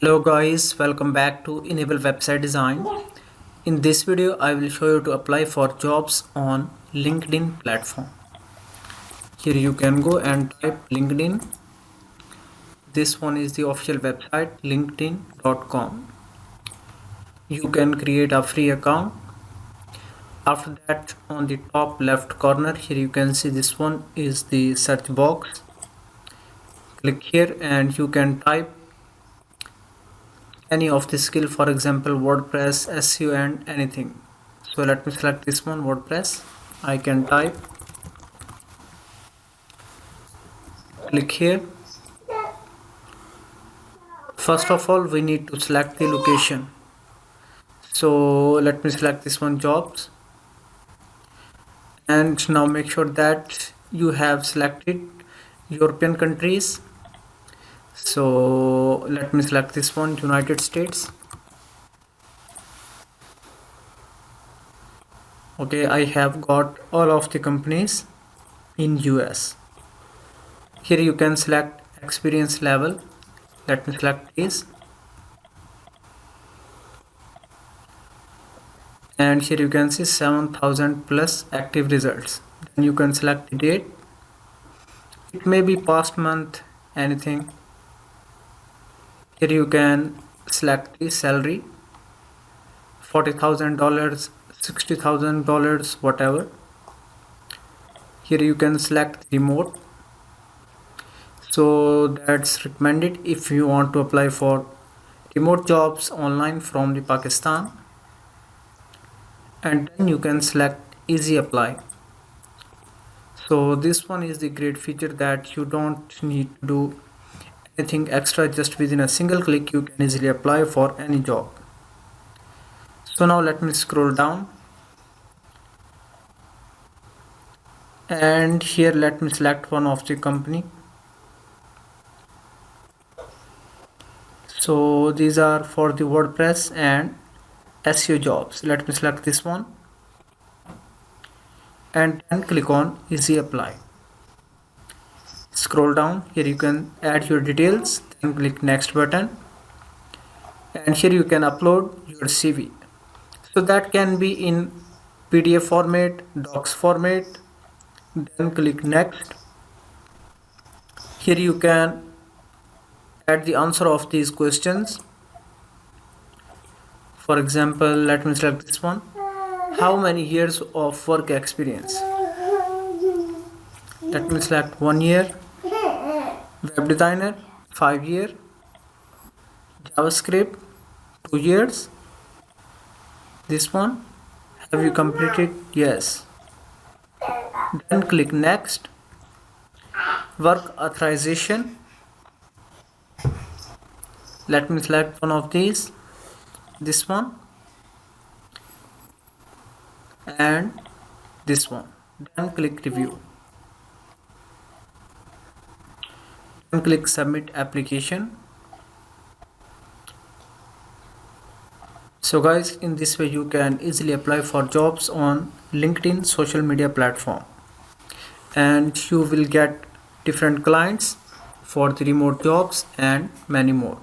Hello guys, welcome back to Enable Website Design. In this video, I will show you to apply for jobs on LinkedIn platform. Here you can go and type LinkedIn. This one is the official website linkedin.com. You can create a free account. After that, on the top left corner, here you can see this one is the search box. Click here and you can type any of the skill, for example WordPress, SEO and anything. So let me select this one, WordPress. I can type, click here. First of all, we need to select the location. So let me select this one, jobs, and now make sure that you have selected European countries. So let me select this one, United States. Okay, I have got all of the companies in US. Here you can select experience level. Let me select this. And here you can see 7,000 plus active results. Then you can select the date. It may be past month, anything. Here you can select the salary, $40,000, $60,000, whatever. Here you can select remote. So that's recommended if you want to apply for remote jobs online from the Pakistan. And then you can select easy apply. So this one is the great feature that you don't need to do anything extra. Just within a single click you can easily apply for any job. So now let me scroll down, and here let me select one of the company. So these are for the WordPress and SEO jobs. Let me select this one and then click on easy apply. Scroll down, here you can add your details, then click next button, and here you can upload your CV. So that can be in PDF format, docs format, then click next. Here you can add the answer of these questions. For example, let me select this one, how many years of work experience? Let me select 1 year. Web designer, 5 year. JavaScript, 2 years. This one, have you completed? Yes. Then click next. Work authorization. Let me select one of these, this one and this one. Then click review. Then click submit application. So guys, in this way you can easily apply for jobs on LinkedIn social media platform, and you will get different clients for the remote jobs and many more.